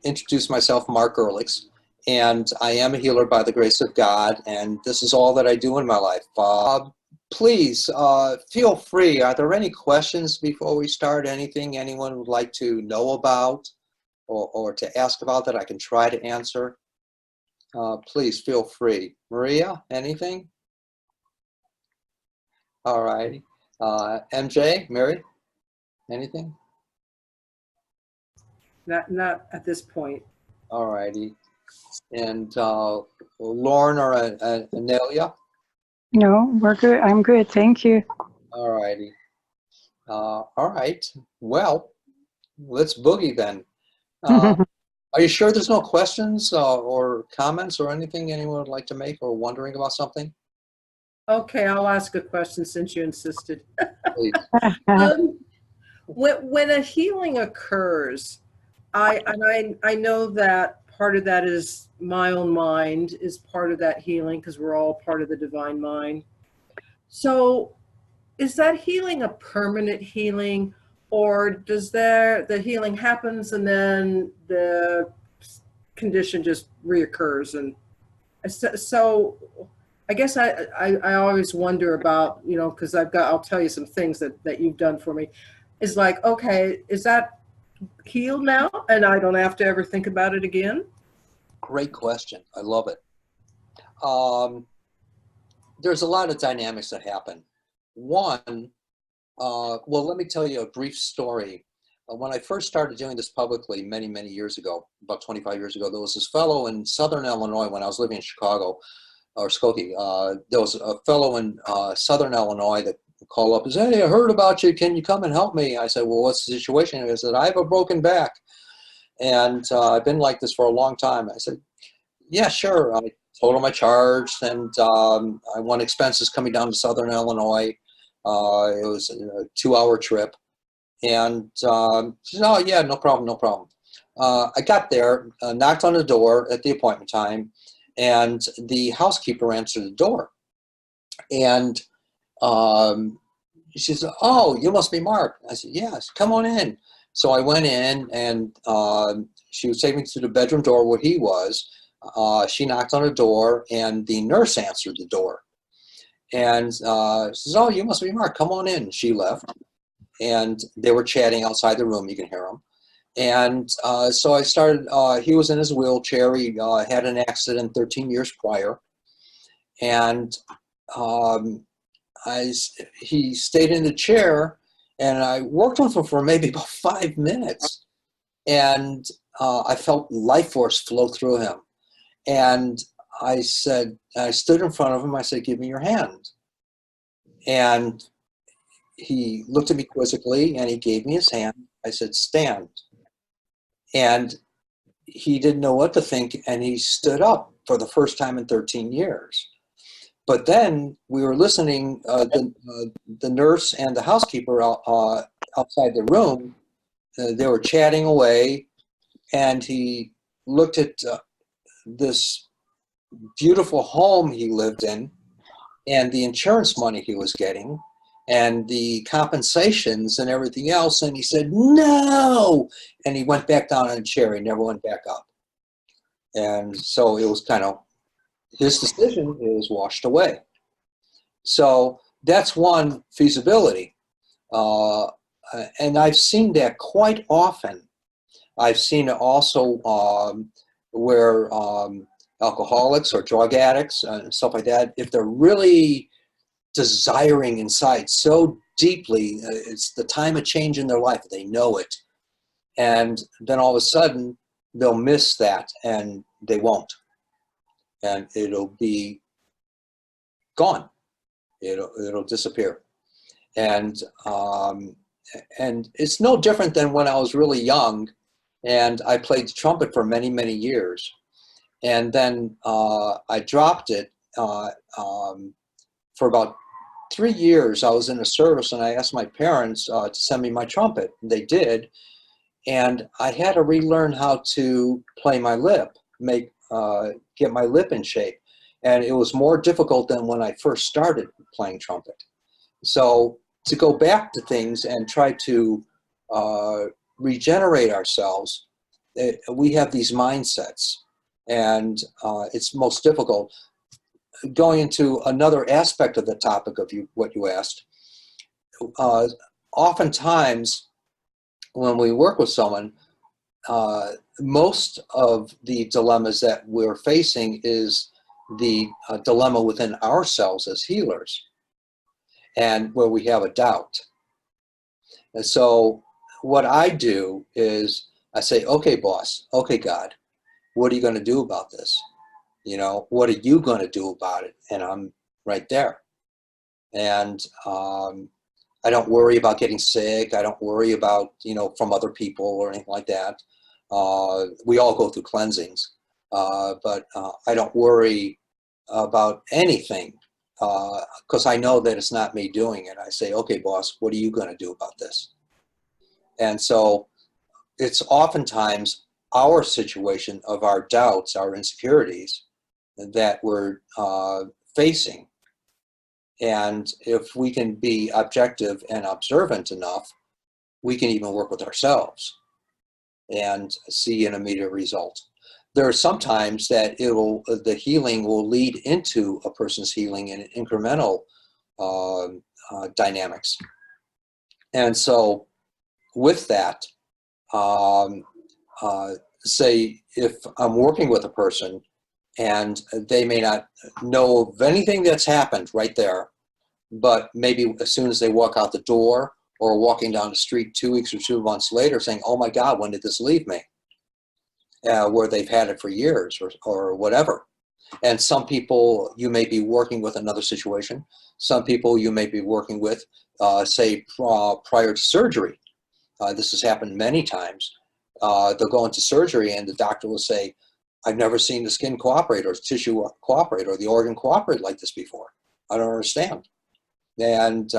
introduce myself, Mark Ehrlichs, and I am a healer by the grace of God, and this is all that I do in my life. Please feel free. Are there any questions before we start? Anything anyone would like to know about or to ask about that I can try to answer? Please feel free. Maria, anything? All right. MJ, Mary, anything? Not at this point. All righty. And Lauren or Anelia? No, we're good. I'm good. Thank you. All righty. All right. Well, let's boogie then. Are you sure there's no questions or comments or anything anyone would like to make or wondering about something? Okay, I'll ask a question since you insisted. Please. When a healing occurs, I know that part of that is my own mind is part of that healing because we're all part of the divine mind. So is that healing a permanent healing, or does the healing happens and then the condition just reoccurs? And so I guess I always wonder about, because I'll tell you some things that you've done for me. Is like, okay, is that healed now and I don't have to ever think about it again? Great question. I love it. There's a lot of dynamics that happen. One, well, let me tell you a brief story. When I first started doing this publicly many, many years ago, about 25 years ago, there was this fellow in Southern Illinois when I was living in Chicago, or Skokie. There was a fellow in Southern Illinois that called up and said, "Hey, I heard about you. Can you come and help me?" I said, "Well, what's the situation?" He said, "I have a broken back. And I've been like this for a long time." I said, "Yeah, sure." I told him I charged, and I want expenses coming down to Southern Illinois. It was a 2-hour trip. And she said, "Oh, yeah, no problem, no problem." I got there, knocked on the door at the appointment time, and the housekeeper answered the door. And she said, "Oh, you must be Mark." I said, "Yes, come on in." So I went in, and she was taking me to the bedroom door where he was. She knocked on the door, and the nurse answered the door. And she says, "Oh, you must be Mark. Come on in." She left, and they were chatting outside the room. You can hear them. And so I started, he was in his wheelchair. He had an accident 13 years prior. And he stayed in the chair, and I worked with him for maybe about 5 minutes. And I felt life force flow through him. And I stood in front of him. I said, "Give me your hand." And he looked at me quizzically, and he gave me his hand. I said, "Stand." And he didn't know what to think, and he stood up for the first time in 13 years. But then we were listening, the nurse and the housekeeper outside the room, they were chatting away, and he looked at this beautiful home he lived in and the insurance money he was getting and the compensations and everything else. And he said, "No." And he went back down on a chair. He never went back up. And so it was kind of his decision. It was washed away. So that's one feasibility. And I've seen that quite often. I've seen it also where alcoholics or drug addicts and stuff like that, if they're really desiring inside so deeply, it's the time of change in their life, they know it. And then all of a sudden, they'll miss that, and they won't. And it'll be gone. It'll disappear. And it's no different than when I was really young, and I played the trumpet for many, many years. And then I dropped it for about 3 years. I was in a service, and I asked my parents to send me my trumpet. And they did. And I had to relearn how to play my lip, get my lip in shape. And it was more difficult than when I first started playing trumpet. So to go back to things and try to regenerate ourselves, we have these mindsets, and it's most difficult. Going into another aspect of the topic of what you asked, oftentimes when we work with someone, most of the dilemmas that we're facing is the dilemma within ourselves as healers, and where we have a doubt. And so what I do is I say, okay, boss, okay, God, what are you going to do about this? You know, what are you going to do about it? And I'm right there. And I don't worry about getting sick. I don't worry about, from other people or anything like that. We all go through cleansings, but I don't worry about anything because I know that it's not me doing it. I say, okay, boss, what are you going to do about this? And so it's oftentimes our situation of our doubts, our insecurities that we're facing. And if we can be objective and observant enough, we can even work with ourselves and see an immediate result. There are some times that the healing will lead into a person's healing in incremental dynamics. And so with that, say if I'm working with a person and they may not know of anything that's happened right there, but maybe as soon as they walk out the door or walking down the street 2 weeks or 2 months later saying, oh my God, when did this leave me? Where they've had it for years or whatever. And some people you may be working with another situation. Some people you may be working with, say, prior to surgery. This has happened many times. They'll go into surgery and the doctor will say, I've never seen the skin cooperate or tissue cooperate or the organ cooperate like this before. I don't understand. And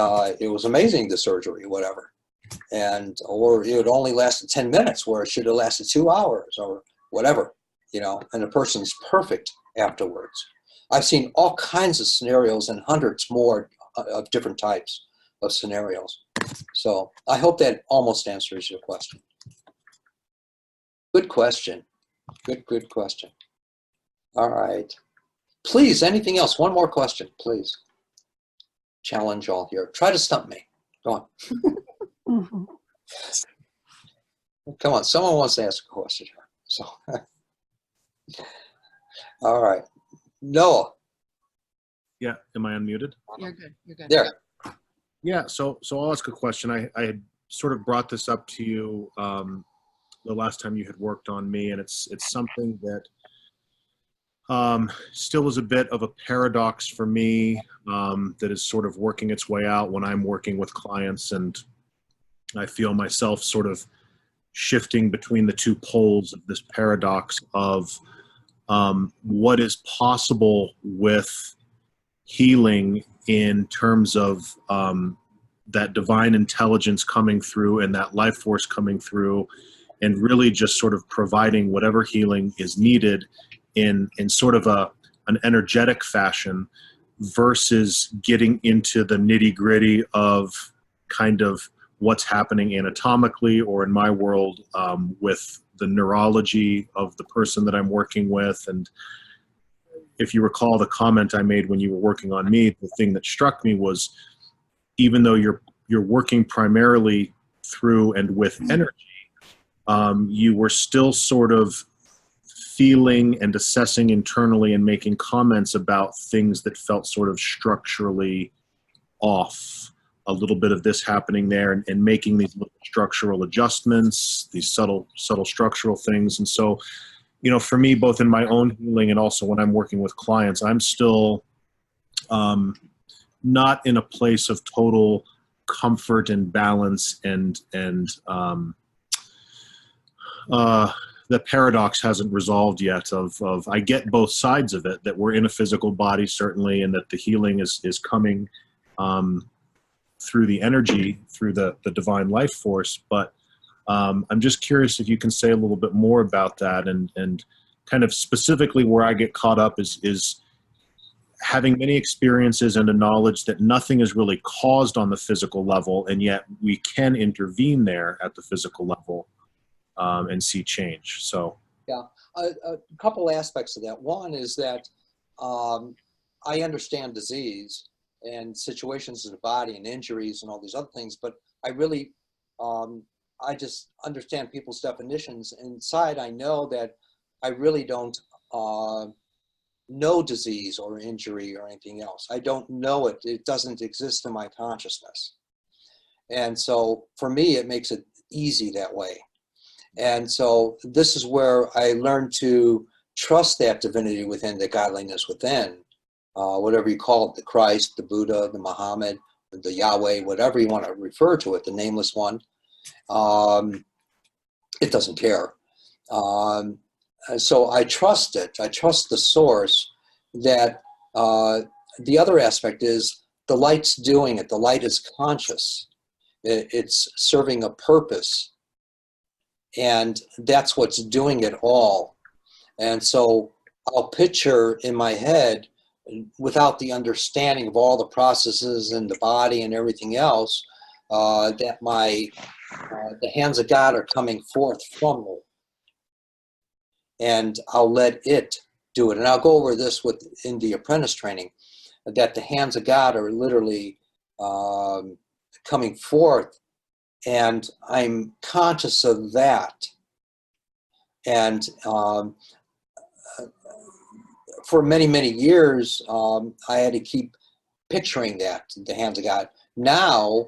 it was amazing, the surgery, whatever. Or it only lasted 10 minutes where it should have lasted 2 hours or whatever, and the person's perfect afterwards. I've seen all kinds of scenarios and hundreds more of different types of scenarios. So I hope that almost answers your question. Good question. Good question. All right. Please, anything else? One more question, please. Challenge all here. Try to stump me. Go on. Come on. Someone wants to ask a question here. So, all right. Noah. Yeah. Am I unmuted? You're good. You're good. There. Yeah. So I'll ask a question. I had sort of brought this up to you the last time you had worked on me, and it's something that still is a bit of a paradox for me that is sort of working its way out when I'm working with clients, and I feel myself sort of shifting between the two poles of this paradox of what is possible with healing in terms of that divine intelligence coming through and that life force coming through and really just sort of providing whatever healing is needed in sort of an energetic fashion versus getting into the nitty-gritty of kind of what's happening anatomically or in my world with the neurology of the person that I'm working with. And if you recall the comment I made when you were working on me, the thing that struck me was even though you're working primarily through and with energy, you were still sort of feeling and assessing internally and making comments about things that felt sort of structurally off. A little bit of this happening there and making these little structural adjustments, these subtle structural things. And so, for me, both in my own healing and also when I'm working with clients, I'm still not in a place of total comfort and balance and the paradox hasn't resolved yet of I get both sides of it, that we're in a physical body certainly, and that the healing is coming through the energy, through the divine life force. But I'm just curious if you can say a little bit more about that and kind of specifically where I get caught up is having many experiences and a knowledge that nothing is really caused on the physical level, and yet we can intervene there at the physical level. and see change. So A couple aspects of that. One is that I understand disease and situations in the body and injuries and all these other things, but I really, I just understand people's definitions. Inside, I know that I really don't know disease or injury or anything else. I don't know it. It doesn't exist in my consciousness. And so for me, it makes it easy that way. And so this is where I learned to trust that divinity within, the godliness within, whatever you call it, the Christ, the Buddha, the Muhammad, the Yahweh, whatever you want to refer to it, the nameless one. It doesn't care. So I trust it. I trust the source. That the other aspect is the light's doing it. The light is conscious. It's serving a purpose. And that's what's doing it all. And so I'll picture in my head, without the understanding of all the processes in the body and everything else, that the hands of God are coming forth from me. And I'll let it do it. And I'll go over this in the apprentice training, that the hands of God are literally coming forth, and I'm conscious of that. And for many, many years, I had to keep picturing that, the hands of God. Now,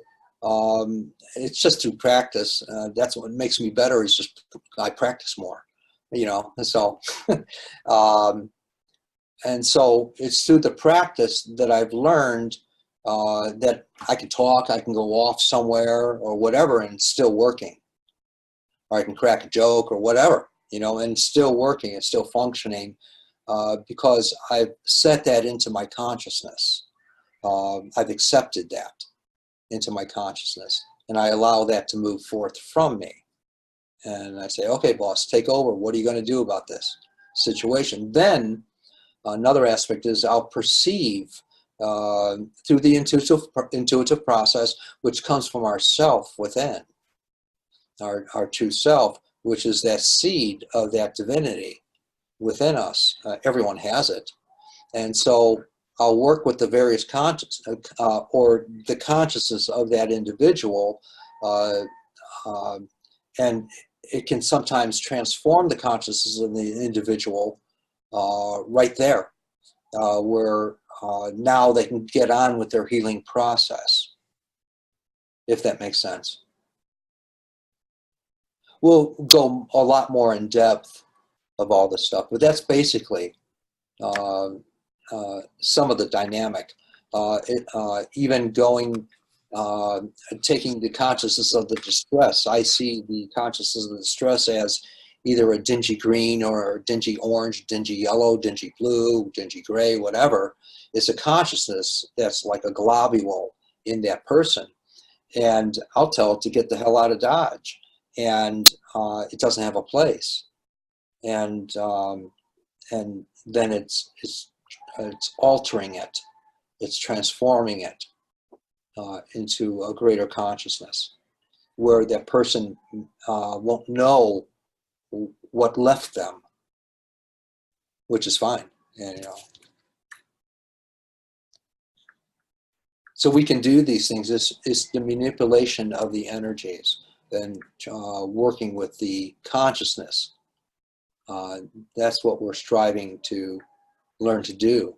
it's just through practice. That's what makes me better, is just I practice more, and so and so it's through the practice that I've learned that I can talk, I can go off somewhere or whatever, and it's still working. Or I can crack a joke or whatever, and it's still working, it's still functioning, because I've set that into my consciousness. I've accepted that into my consciousness, and I allow that to move forth from me. And I say, okay, boss, take over. What are you going to do about this situation? Then another aspect is I'll perceive through the intuitive process, which comes from our self within, our true self, which is that seed of that divinity within us. Everyone has it. And so I'll work with the various conscious or the consciousness of that individual, and it can sometimes transform the consciousness of the individual right there, where now they can get on with their healing process, if that makes sense. We'll go a lot more in depth of all this stuff, but that's basically some of the dynamic. Even going, taking the consciousness of the distress. I see the consciousness of the distress as either a dingy green or a dingy orange, dingy yellow, dingy blue, dingy gray, whatever. It's a consciousness that's like a globule in that person. And I'll tell it to get the hell out of Dodge. And it doesn't have a place. And then it's altering it. It's transforming it into a greater consciousness, where that person won't know what left them, which is fine. And, so we can do these things. It's the manipulation of the energies and working with the consciousness. That's what we're striving to learn to do.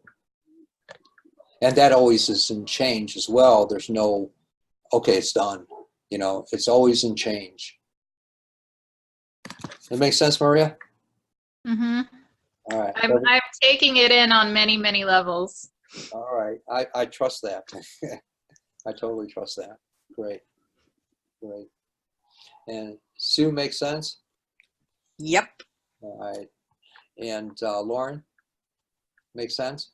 And that always is in change as well. There's no, okay, it's done. It's always in change. That makes sense, Maria? Mm-hmm. All right. I'm taking it in on many, many levels. All right. I trust that. I totally trust that. Great. And Sue, makes sense? Yep. All right. And Lauren, makes sense?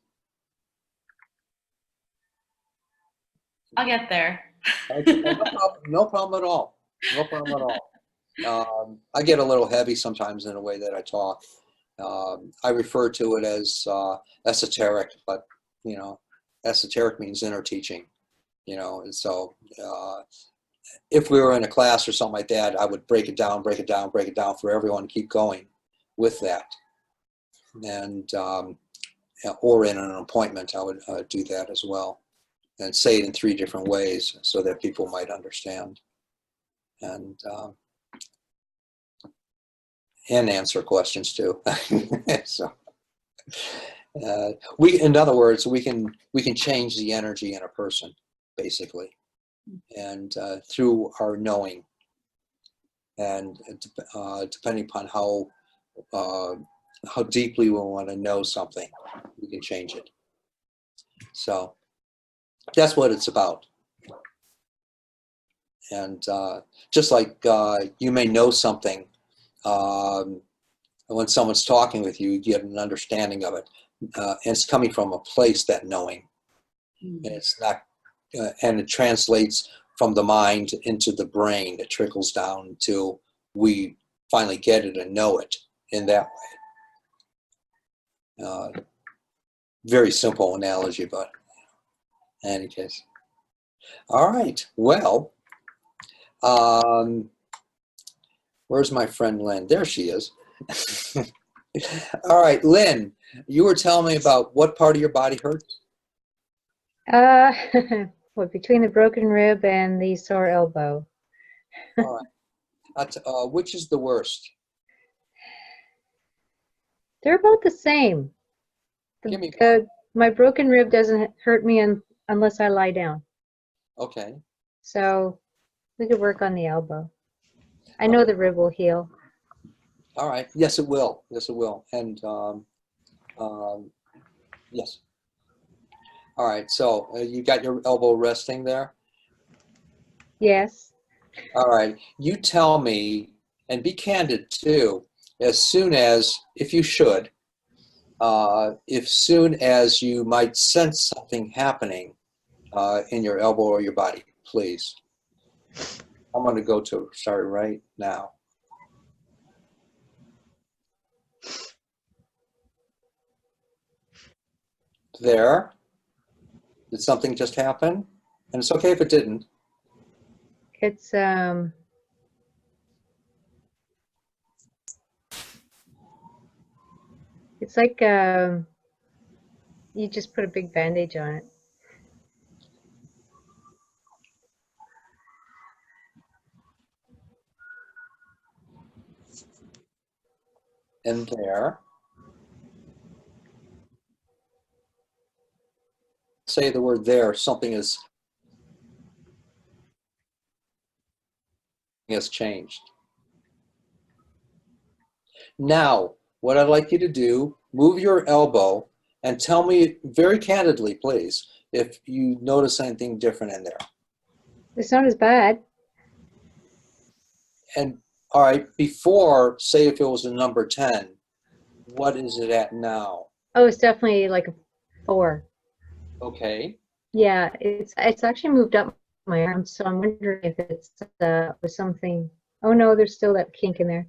I'll get there. Okay. No problem at all. No problem at all. I get a little heavy sometimes in the way that I talk. I refer to it as esoteric, but esoteric means inner teaching. And so if we were in a class or something like that, I would break it down for everyone to keep going with that. And, or in an appointment, I would do that as well. And say it in 3 different ways so that people might understand. And answer questions too. So, in other words, we can change the energy in a person, basically, and through our knowing, and depending upon how deeply we want to know something, we can change it. So that's what it's about. And just like you may know something, when someone's talking with you, you get an understanding of it. And it's coming from a place, that knowing. And it's not, and it translates from the mind into the brain. It trickles down until we finally get it and know it in that way. Very simple analogy, but in any case. All right, well, where's my friend Lynn? There she is. All right, Lynn, you were telling me about what part of your body hurts? Well, between the broken rib and the sore elbow. All right. Which is the worst? They're about the same. Give me one. My broken rib doesn't hurt me unless I lie down. Okay. So we could work on the elbow. I know the rib will heal. All right. Yes, it will. Yes, it will. And yes. All right. So you got your elbow resting there? Yes. All right. You tell me, and be candid too, as soon as, if you should, if soon as you might sense something happening in your elbow or your body, please. I'm going to start right now. There. Did something just happen? And it's okay if it didn't. It's like you just put a big bandage on it. And there. Say the word there, something has changed. Now, what I'd like you to do, move your elbow and tell me very candidly, please, if you notice anything different in there. It's not as bad. And all right, before, say if it was a number 10, what is it at now? Oh, it's definitely like a 4. Okay. Yeah, it's actually moved up my arm, so I'm wondering if it's was something. Oh no, there's still that kink in there.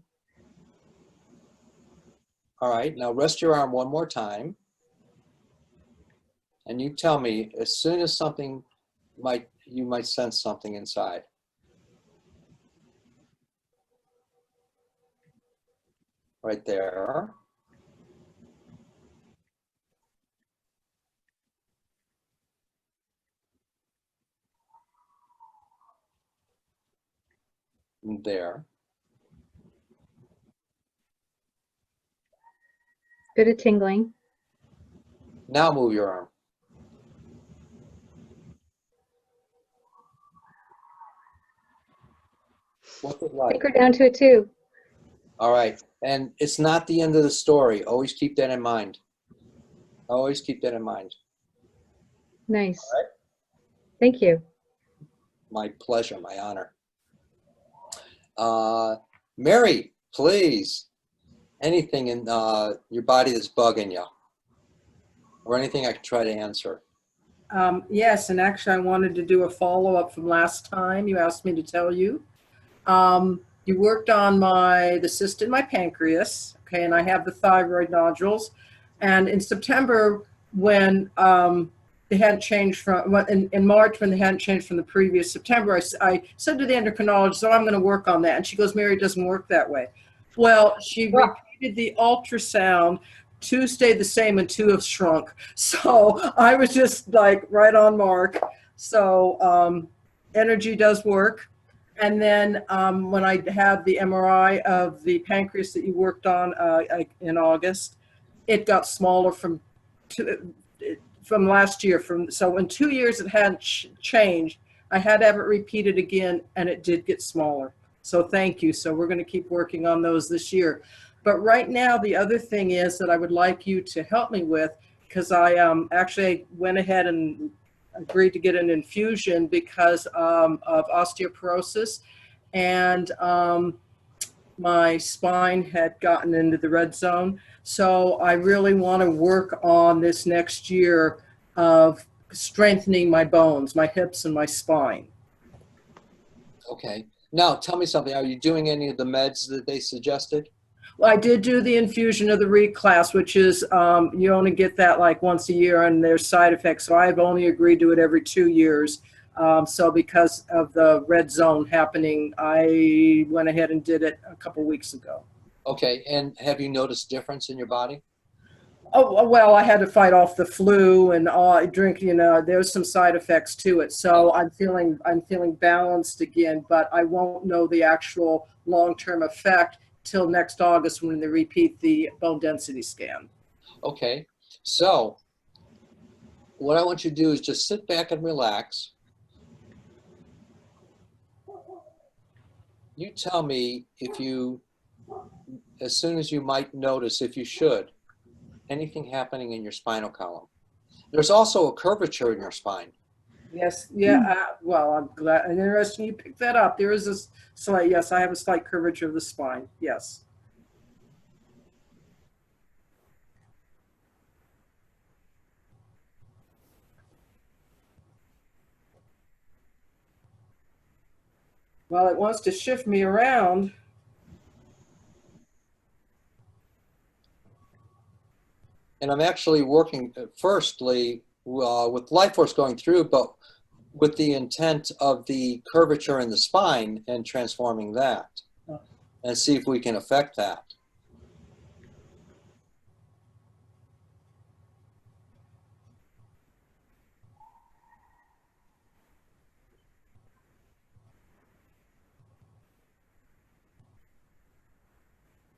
All right, now rest your arm one more time. And you tell me, as soon as something you might sense something inside. Right there. And there. Bit of tingling. Now move your arm. What's it like? Take her down to it too. All right. And it's not the end of the story. Always keep that in mind. Always keep that in mind. Nice. All right. Thank you. My pleasure, my honor. Mary, please. Anything in your body that's bugging you, or anything I could try to answer. Yes, and actually I wanted to do a follow-up from last time. You asked me to tell you. You worked on the cyst in my pancreas, okay, and I have the thyroid nodules. And in September, when they hadn't changed from in March when they hadn't changed from the previous September. I said to the endocrinologist, "Oh, I'm going to work on that." And she goes, "Mary, it doesn't work that way." Well, she repeated the ultrasound. 2 stayed the same and 2 have shrunk. So I was just like right on mark. So energy does work. And then when I had the MRI of the pancreas that you worked on in August, it got smaller from last year. So in 2 years it hadn't changed. I had to have it repeated again, and it did get smaller. So thank you. So we're going to keep working on those this year. But right now, the other thing is that I would like you to help me with, because I actually went ahead and agreed to get an infusion because of osteoporosis, and my spine had gotten into the red zone. So I really want to work on this next year of strengthening my bones, my hips and my spine. Okay. Now, tell me something. Are you doing any of the meds that they suggested? Well, I did do the infusion of the reclass, which is you only get that like once a year, and there's side effects. So I've only agreed to it every 2 years. So because of the red zone happening, I went ahead and did it a couple weeks ago. Okay. And have you noticed difference in your body? Oh, well, I had to fight off the flu and drink, there's some side effects to it. So I'm feeling balanced again, but I won't know the actual long-term effect till next August when they repeat the bone density scan. Okay. So what I want you to do is just sit back and relax. You tell me if you, as soon as you might notice, if you should, anything happening in your spinal column. There's also a curvature in your spine. Yes, yeah. Well, I'm glad and interesting you picked that up. There is a slight, yes, I have a slight curvature of the spine. Yes. Well, it wants to shift me around. And I'm actually working firstly with Life Force going through, but with the intent of the curvature in the spine and transforming that and see if we can affect that.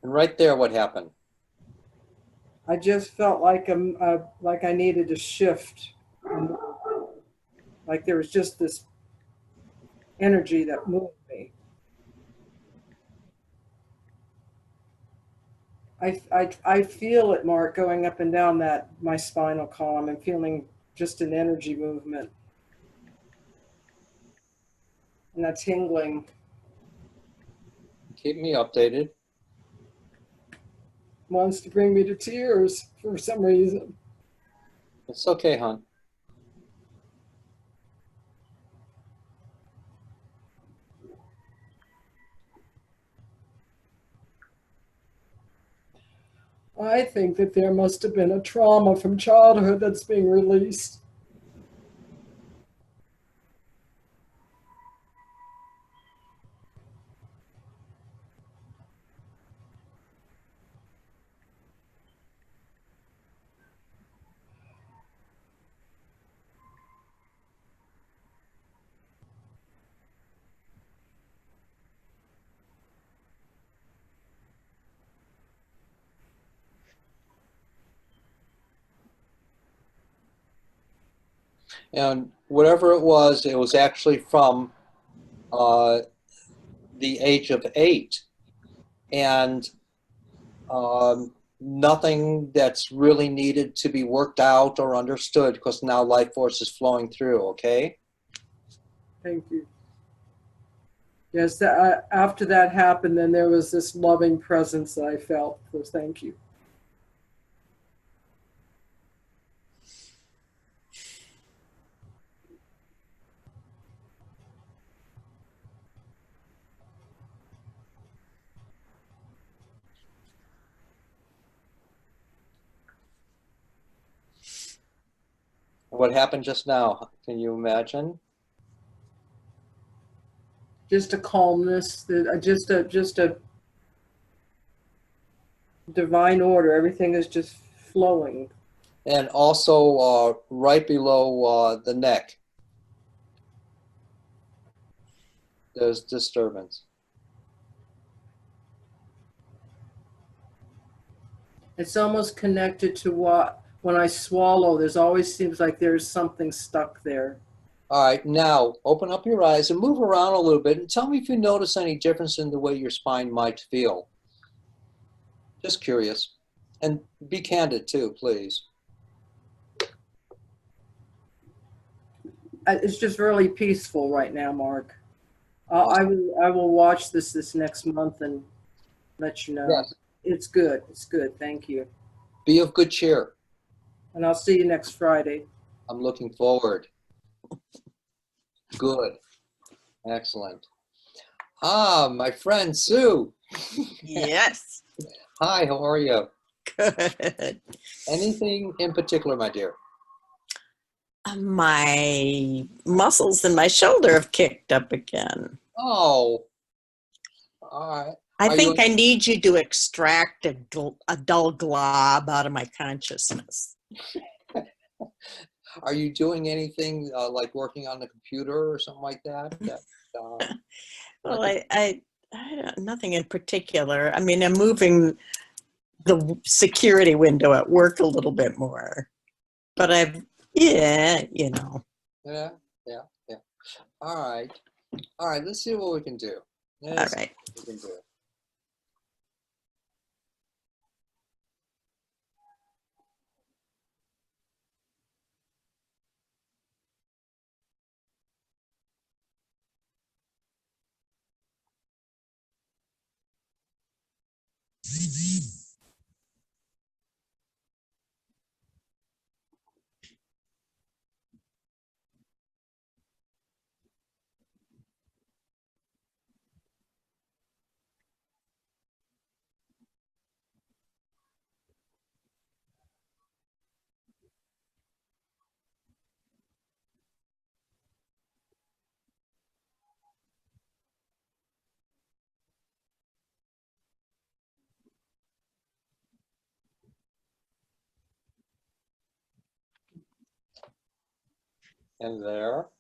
And right there, what happened? I just felt like I needed to shift, like there was just this energy that moved me. I feel it, Mark, going up and down my spinal column and feeling just an energy movement. And that tingling. Keep me updated. Wants to bring me to tears for some reason. It's okay, hon. I think that there must have been a trauma from childhood that's being released. And whatever it was actually from the age of 8. And nothing that's really needed to be worked out or understood because now Life Force is flowing through, okay? Thank you. Yes, after that happened, then there was this loving presence that I felt. So thank you. What happened just now? Can you imagine? Just a calmness, just a divine order. Everything is just flowing. And also right below the neck, there's disturbance. It's almost connected to what, when I swallow, there's always seems like there's something stuck there. All right, now open up your eyes and move around a little bit and tell me if you notice any difference in the way your spine might feel. Just curious. And be candid too, please. It's just really peaceful right now, Mark. I will watch this next month and let you know. Yes. It's good. It's good. Thank you. Be of good cheer. And I'll see you next Friday. I'm looking forward. Good. Excellent. Ah, my friend Sue. Yes. Hi, how are you? Good. Anything in particular, my dear? My muscles in my shoulder have kicked up again. Oh, all right. I Are think you- I need you to extract a dull glob out of my consciousndon't Are you doing anything like working on the computer or something like that? Well, I don't, nothing in particular. I mean, I'm moving the security window at work a little bit more, but yeah. Yeah. All right. Let's see what we can do. All Let's see right. what we can do. And there.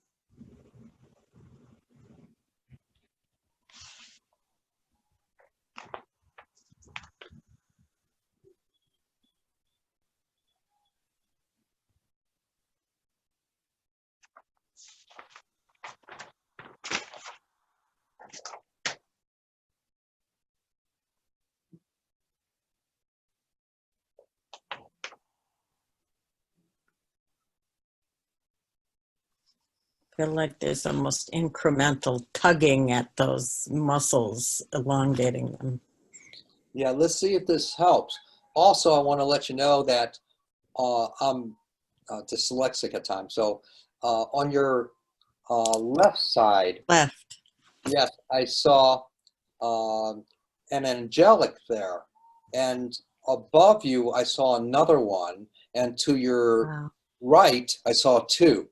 Feel like there's almost incremental tugging at those muscles, elongating them. Yeah, let's see if this helps. Also, I want to let you know that I'm dyslexic at times. So on your left side, Left. yes, I saw an angelic there. And above you, I saw another one. And to your Wow. right, I saw two.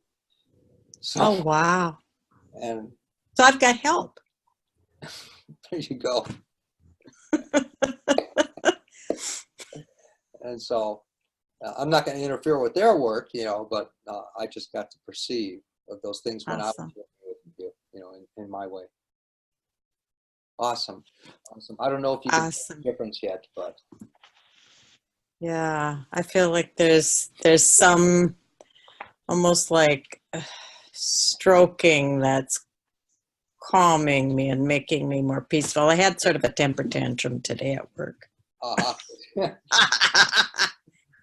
So, Oh, wow. and So I've got help. there you go. And so I'm not going to interfere with their work, but I just got to perceive of those things when I was Awesome. working with you, in my way. Awesome. I don't know if you can see Awesome. the difference yet, but Yeah, I feel like there's some almost like stroking that's calming me and making me more peaceful. I had sort of a temper tantrum today at work. oh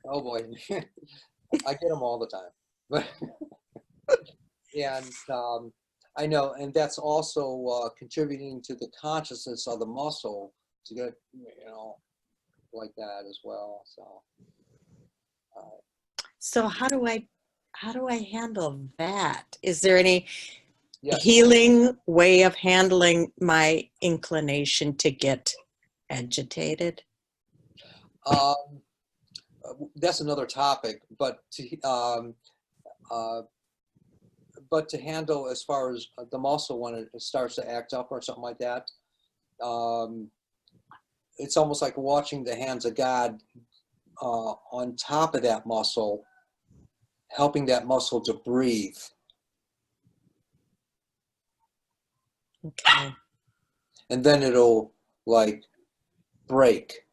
boy, I get them all the time. But and I know, and that's also contributing to the consciousness of the muscle to get, like that as well. So. So how do I handle that? Is there any Yes. healing way of handling my inclination to get agitated? That's another topic, but but to handle as far as the muscle when it starts to act up or something like that, it's almost like watching the hands of God on top of that muscle, helping that muscle to breathe. Okay. And then it'll like break.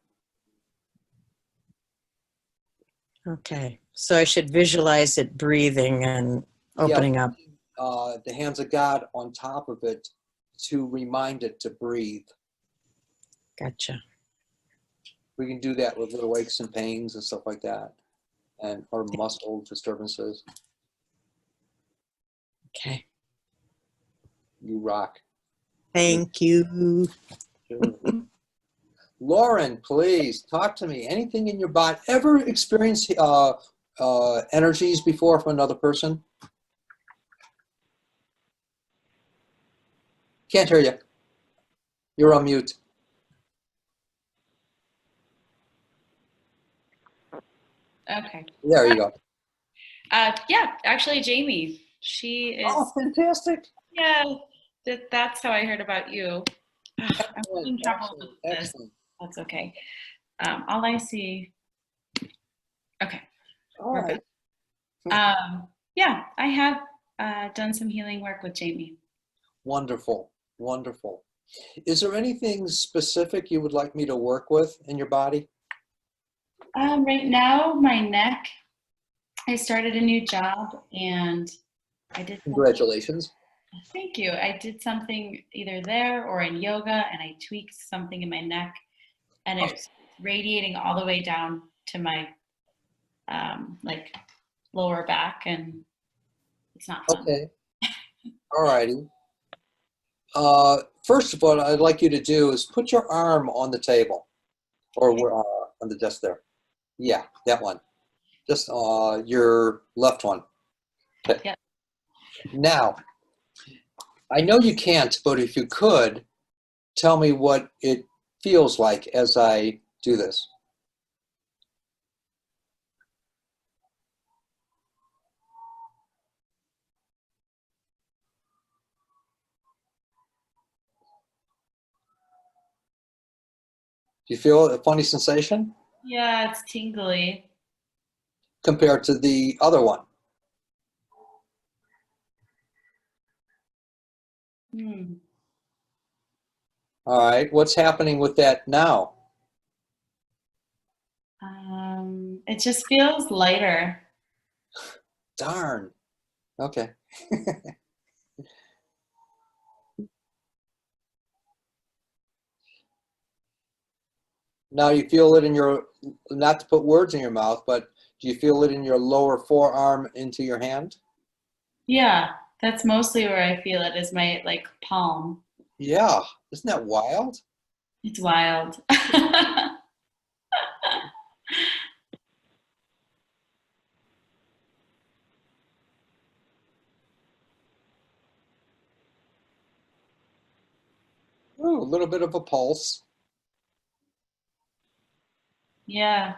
Okay. So I should visualize it breathing and opening up. The hands of God on top of it to remind it to breathe. Gotcha. We can do that with little aches and pains and stuff like that, and or muscle disturbances. Okay. You rock. Thank you. Sure. Lauren, please talk to me. Anything in your body? Ever experienced energies before from another person? Can't hear you. You're on mute. Okay. There you go. Yeah, actually, Jamie. She is. Oh, fantastic. Yeah, that's how I heard about you. I'm having trouble with this. Excellent. That's okay. All I see. Okay. All We're right. back. Yeah, I have done some healing work with Jamie. Wonderful. Wonderful. Is there anything specific you would like me to work with in your body? Right now, my neck. I started a new job and I did. Congratulations. Thank you. I did something either there or in yoga, and I tweaked something in my neck, and it's radiating all the way down to my like lower back, and it's not fun. Okay. All righty. First of all, I'd like you to do is put your arm on the table or on the desk there. Yeah, that one. Just your left one. Okay. Yep. Now, I know you can't, but if you could, tell me what it feels like as I do this. Do you feel a funny sensation Yeah, it's tingly. compared to the other one? Hmm. All right, what's happening with that now? It just feels lighter. Darn. Okay. Now you feel it in your, not to put words in your mouth, but do you feel it in your lower forearm into your hand? Yeah, that's mostly where I feel it, is my like palm. Yeah, isn't that wild? It's wild. Ooh, a little bit of a pulse. Yeah.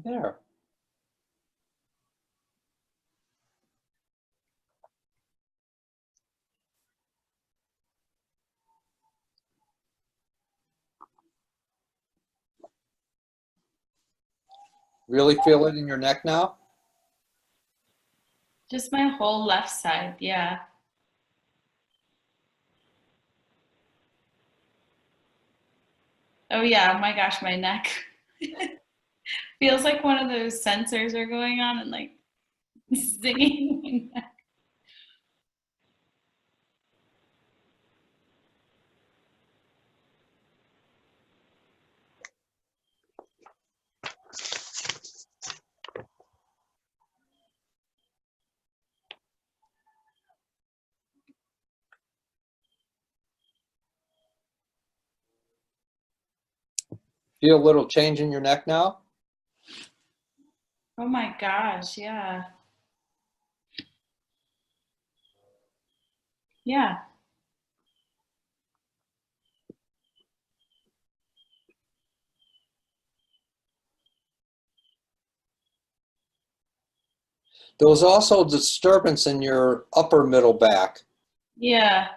There. Really feel it in your neck now? Just my whole left side, yeah. Oh yeah, oh my gosh, my neck. Feels like one of those sensors are going on and like singing. Feel a little change in your neck now? Oh my gosh, yeah. Yeah. There was also disturbance in your upper middle back. Yeah.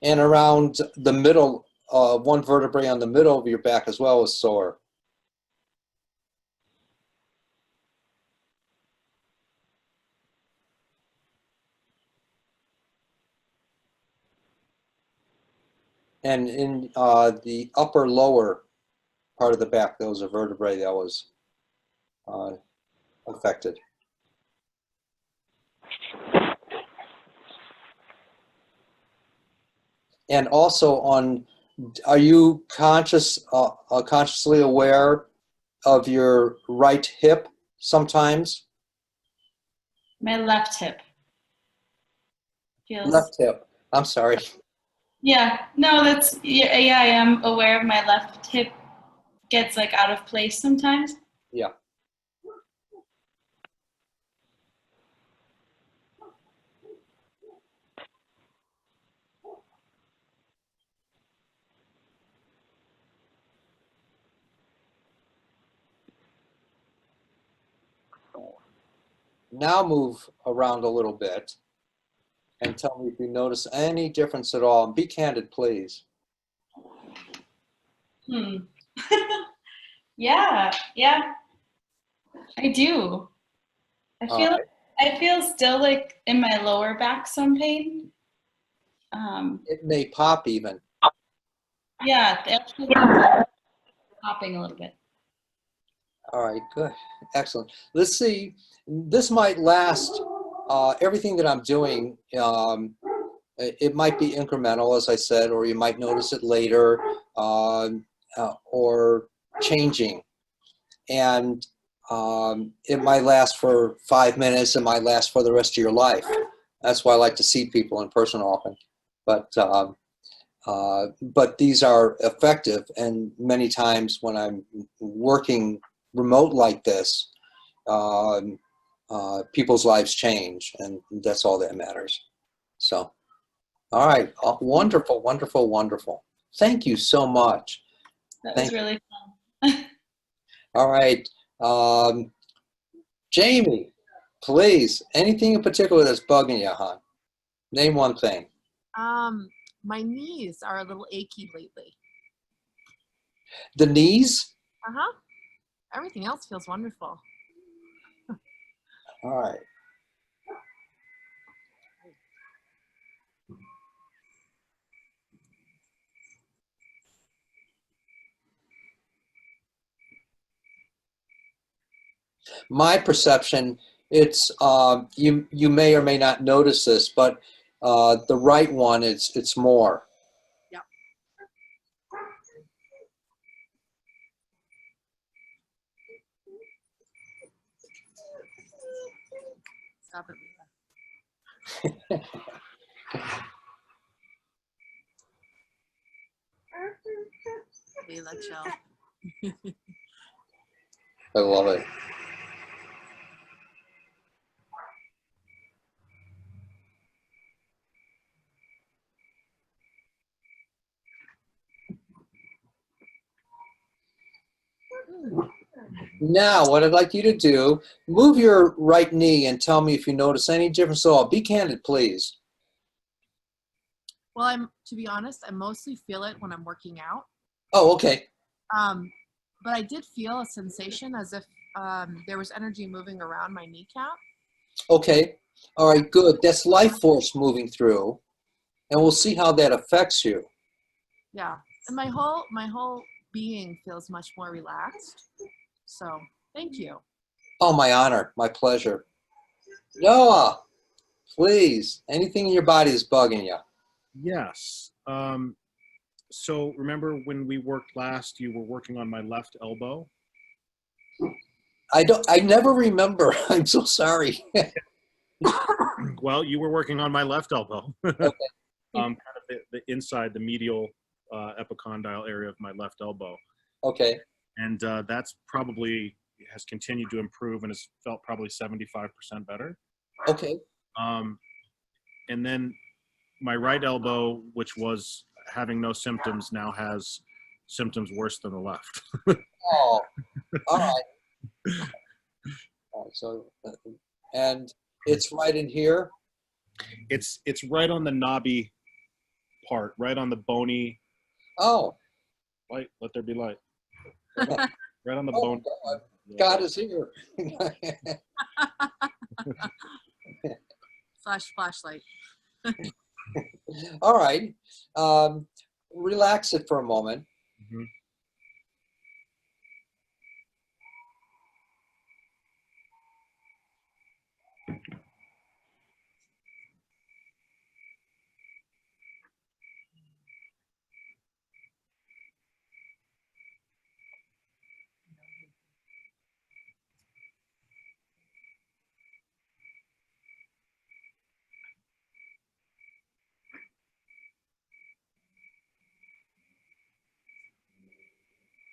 And around the middle, one vertebrae on the middle of your back as well is sore. And in the upper lower part of the back, there was a vertebrae that was affected. And also are you consciously aware of your right hip sometimes? My left hip feels. Left hip. I'm sorry. Yeah. No, that's yeah. I am aware of my left hip gets like out of place sometimes. Yeah. Now move around a little bit and tell me if you notice any difference at all. And be candid, please. Yeah. I do. I feel. Alright. I feel still like in my lower back some pain. It may pop even. Yeah, actually popping a little bit. All right, good. Excellent. Let's see. This might last. Everything that I'm doing, it might be incremental, as I said, or you might notice it later, or changing. And it might last for 5 minutes. It might last for the rest of your life. That's why I like to see people in person often. But these are effective, and many times when I'm working remote like this, people's lives change, and that's all that matters. So, all right, wonderful, wonderful, wonderful. Thank you so much. That Thank was really fun. All right, Jamie, please, anything in particular that's bugging you, hon? Name one thing. My knees are a little achy lately. The knees? Uh-huh. Everything else feels wonderful. All right. My perception, it's you may or may not notice this, but the right one, it's more. Yep. Stop it, Lisa. Leila, chill. I love it. Now, what I'd like you to do, move your right knee and tell me if you notice any difference at all. Be candid, please. Well, to be honest, I mostly feel it when I'm working out. Oh, okay. But I did feel a sensation as if there was energy moving around my kneecap. Okay. All right, good. That's life force moving through, and we'll see how that affects you. Yeah, and my whole being feels much more relaxed. So thank you. Oh, my honor, my pleasure. Noah, please, anything in your body is bugging you. Yes. So remember when we worked last, you were working on my left elbow? I never remember. I'm so sorry. Well, you were working on my left elbow. Okay. Kind of the inside, the medial epicondyle area of my left elbow. Okay. And that's probably has continued to improve and has felt probably 75% better. Okay. And then my right elbow, which was having no symptoms now has symptoms worse than the left. Oh, all right. All right, so, and it's right in here? It's right on the knobby part, right on the bony Oh, light. Let there be light. Right on the oh, bone. God is here. Flashlight. All right. Relax it for a moment. Mhm.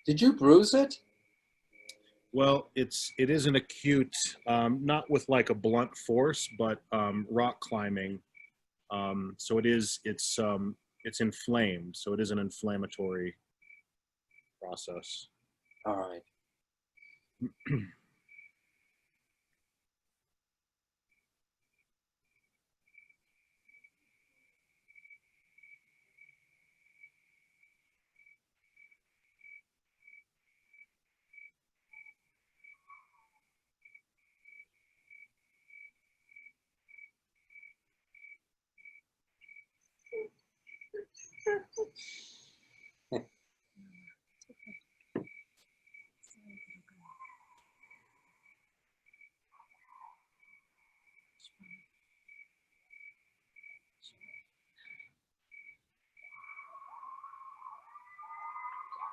Did you bruise it? Well, it is an acute, not with like a blunt force, but rock climbing. So it's inflamed. So it is an inflammatory process. All right.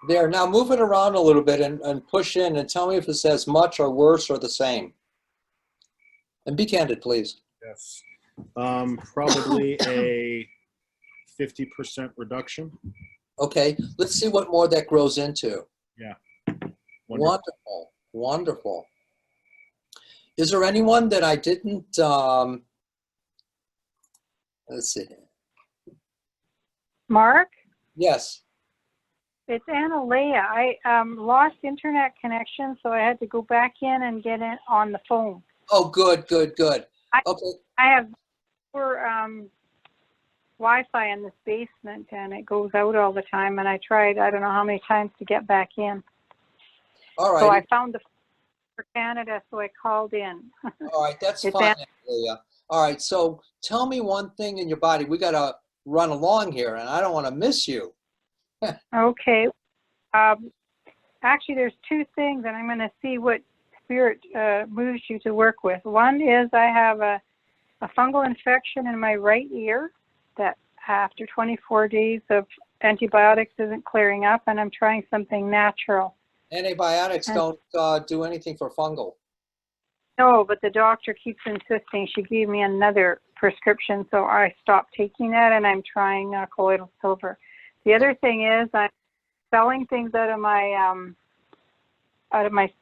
There, now move it around a little bit and push in and tell me if it says much or worse or the same. And be candid, please. Yes. Probably a 50% reduction. Okay, let's see what more that grows into. Yeah. Wonderful, wonderful. Is there anyone that I didn't, let's see. Mark, Yes, it's Anna Leah. I lost internet connection, so I had to go back in and get it on the phone. oh, good, good, good. I- Okay, I have poor Wi-Fi in this basement, and it goes out all the time. And I tried, I don't know how many times to get back in. all So I right, found the for Canada, so I called in. all right, that's It's fine, Leah. All right, so tell me one thing in your body. We gotta run along here, and I don't want to miss you. Okay. Actually, there's two things, and I'm going to see what spirit moves you to work with. One is I have a fungal infection in my right ear that after 24 days of antibiotics isn't clearing up, and I'm trying something natural. Antibiotics And- don't do anything for fungal. No, but the doctor keeps insisting. She gave me another prescription, so I stopped taking that, and I'm trying colloidal silver. The other thing is I'm selling things out of my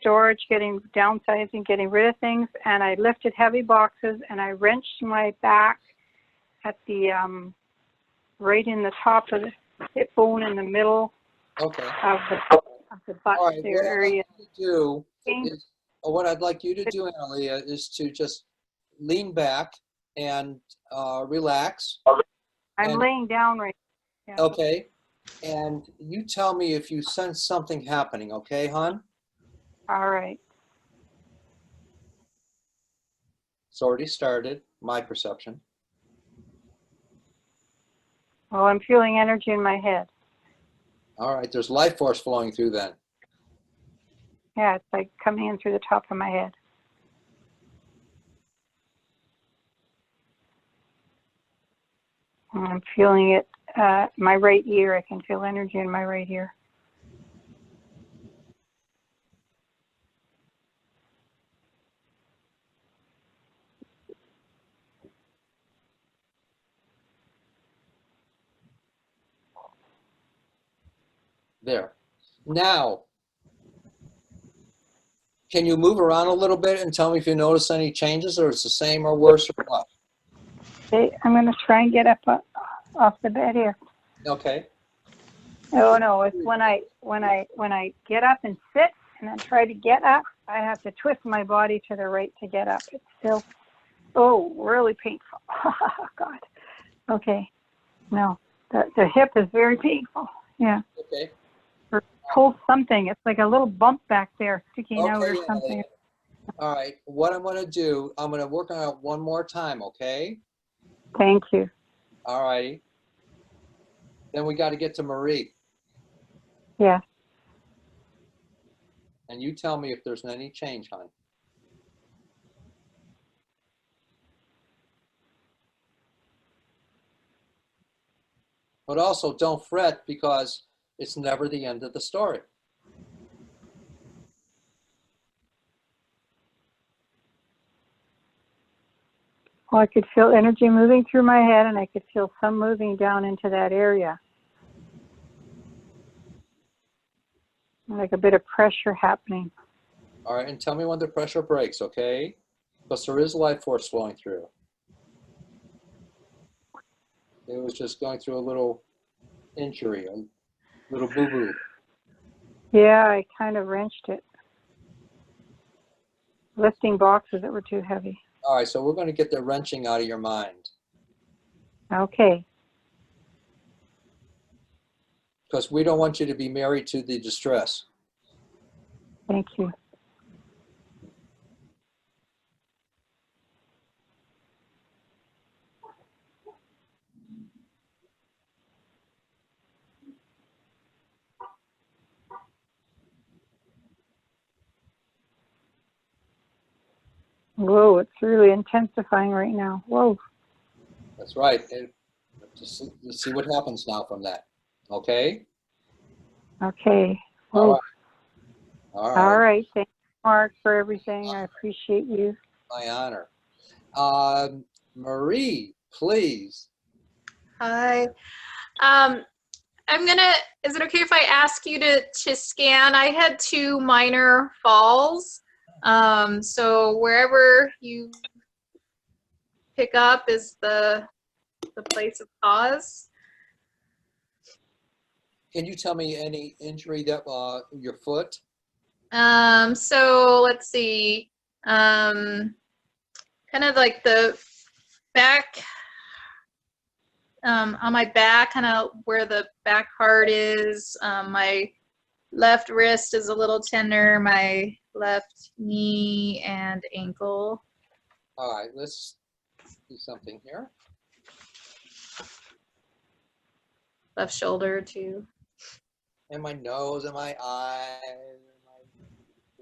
storage, downsizing, getting rid of things, and I lifted heavy boxes, and I wrenched my back at the right in the top of the hip bone in the middle Okay. of the butt All right, there area. What I'd like you to do, Analia, is to just lean back and relax. I'm and- laying down right now. Yeah. Okay, and you tell me if you sense something happening, okay, hon? All right. It's already started, my perception. Well, I'm feeling energy in my head. All right, there's life force flowing through then. Yeah, it's like coming in through the top of my head. And I'm feeling it, my right ear. I can feel energy in my right ear. There. Now, can you move around a little bit and tell me if you notice any changes, or it's the same or worse or what? Okay, I'm going to try and get up off the bed here. Okay. Oh no, it's when I get up and sit and then try to get up, I have to twist my body to the right to get up. It's still, oh, really painful. Oh, God. Okay. No, the hip is very painful. Yeah. Okay. Pull something. It's like a little bump back there sticking out Okay, or yeah, something. yeah. All right. What I'm going to do, I'm going to work on it one more time, okay? Thank you. All righty. Then we got to get to Marie. Yeah. And you tell me if there's any change, hon. But also don't fret because it's never the end of the story. Well, I could feel energy moving through my head and I could feel some moving down into that area. Like a bit of pressure happening. All right, and tell me when the pressure breaks, okay? Because there is life force flowing through. It was just going through a little injury, a little boo-boo. Yeah, I kind of wrenched it. Lifting boxes that were too heavy. All right, so we're going to get the wrenching out of your mind Okay. because we don't want you to be married to the distress. Thank you. Whoa, it's really intensifying right now. Whoa. That's right. And just see what happens now from that. Okay? Okay. All Whoa. right. All right. All right. Thank you, Mark, for everything. I appreciate you. My honor. Marie, please. Hi. I'm gonna, is it okay if I ask you to scan? I had 2 minor falls. So wherever you pick up is the place of cause. Can you tell me any injury that your foot? So let's see. Kind of like the back, on my back, kind of where the back part is. My left wrist is a little tender, my left knee and ankle. All right, let's do something here. Left shoulder too. And my nose and my eyes, and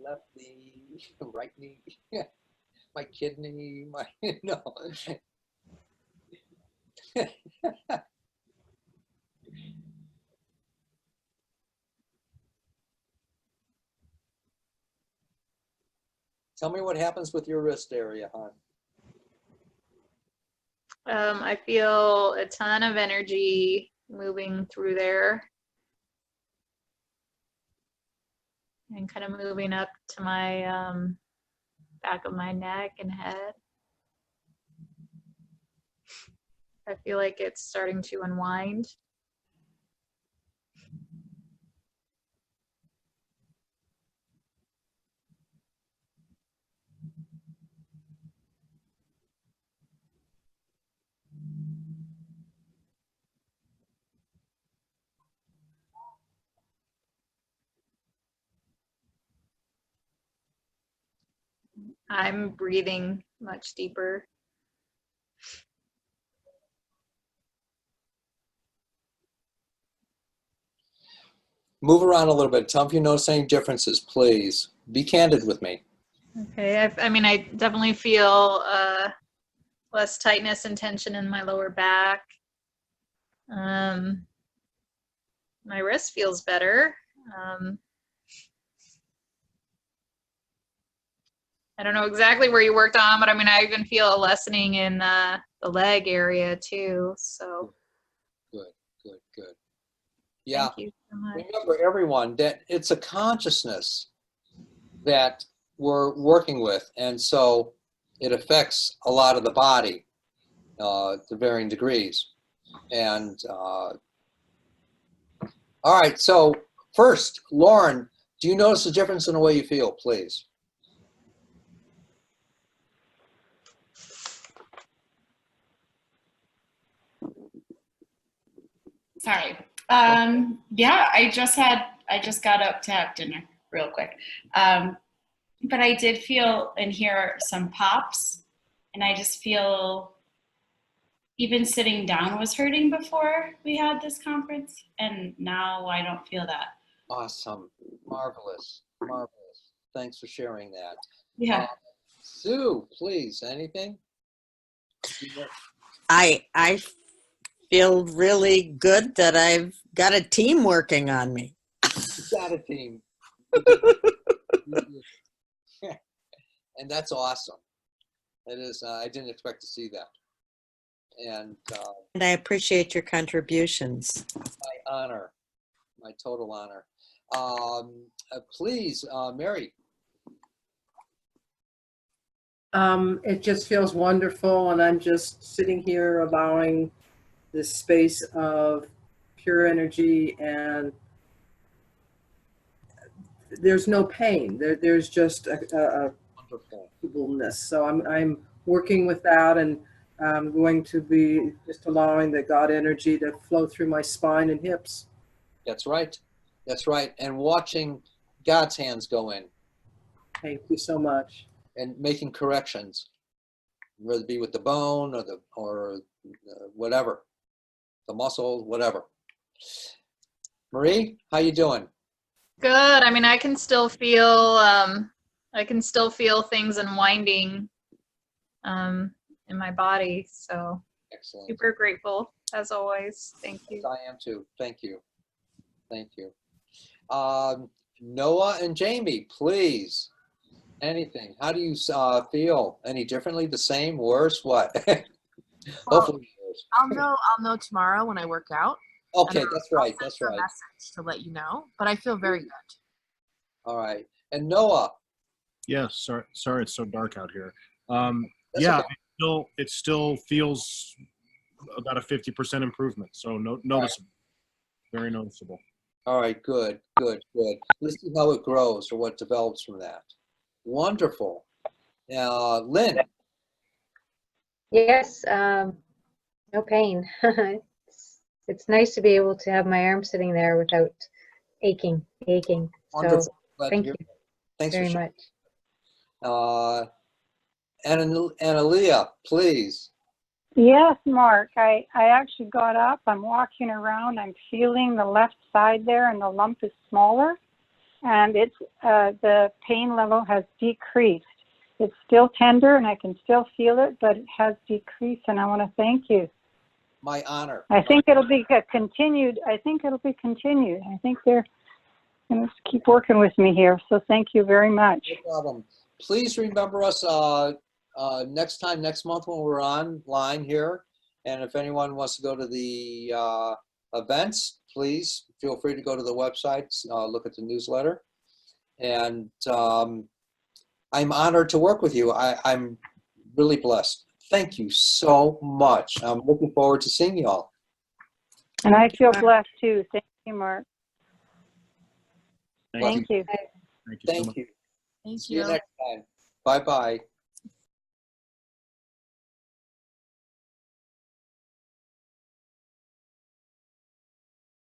my left knee, right knee, my kidney, my, no. Tell me what happens with your wrist area, hon. I feel a ton of energy moving through there and kind of moving up to my back of my neck and head. I feel like it's starting to unwind. I'm breathing much deeper. Move around a little bit. Tell me if you notice any differences, please. Be candid with me. Okay, I mean, I definitely feel less tightness and tension in my lower back. My wrist feels better. I don't know exactly where you worked on, but I mean, I even feel a lessening in the leg area too. So Good, good, good. Yeah. thank you so much. Remember, everyone, that it's a consciousness that we're working with, and so it affects a lot of the body to varying degrees. And All right, so first, Lauren, do you notice a difference in the way you feel, please? Sorry. Yeah, I just got up to have dinner real quick. But I did feel and hear some pops, and I just feel even sitting down was hurting before we had this conference, and now I don't feel that. Awesome. Marvelous. Marvelous. Thanks for sharing that. Yeah. Sue, please, anything? I feel really good that I've got a team working on me. You got a team. And that's awesome. It is. I didn't expect to see that. And I appreciate your contributions. my honor, my total honor. Please, Mary. It just feels wonderful, and I'm just sitting here allowing this space of pure energy, and there's no pain. There's just a Wonderful. comfortableness. So I'm working with that, and I'm going to be just allowing the God energy to flow through my spine and hips. That's right. That's right. And watching God's hands go in Thank you so much. and making corrections, whether it be with the bone or whatever, the muscle, whatever. Marie, how you doing? Good. I mean, I can still feel things unwinding in my body. So Excellent. super grateful as always. Thank you. I am too. Thank you. Thank you. Noah and Jamie, please. Anything? How do you feel? Any differently? The same? Worse? What? Hopefully worse. I'll know tomorrow when I work out. Okay, and that's I'll right. send That's you a right. message to let you know, but I feel very good. All right. And Noah. Yeah, sorry it's so dark out here. That's Yeah, okay. it still feels about a 50% improvement. So noticeable, very noticeable. All right, good, good, good. Let's see how it grows or what develops from that. Wonderful. Lynn. Yes, no pain. It's nice to be able to have my arm sitting there without aching. So Wonderful. Glad to thank hear you that. Thanks very for much. sharing. Analia, please. Yes, Mark. I actually got up. I'm walking around. I'm feeling the left side there, and the lump is smaller. And it's the pain level has decreased. It's still tender, and I can still feel it, but it has decreased. And I want to thank you. My honor. I think it'll be continued. I think they're going to keep working with me here. So thank you very much. No problem. Please remember us next month when we're online here. And if anyone wants to go to the events, please feel free to go to the website, look at the newsletter. And I'm honored to work with you. I'm really blessed. Thank you so much. I'm looking forward to seeing you all. And I feel blessed too. Thank you, Mark. Thank you. Thank you so Thank much. you. Thank See you you. next time. Bye-bye.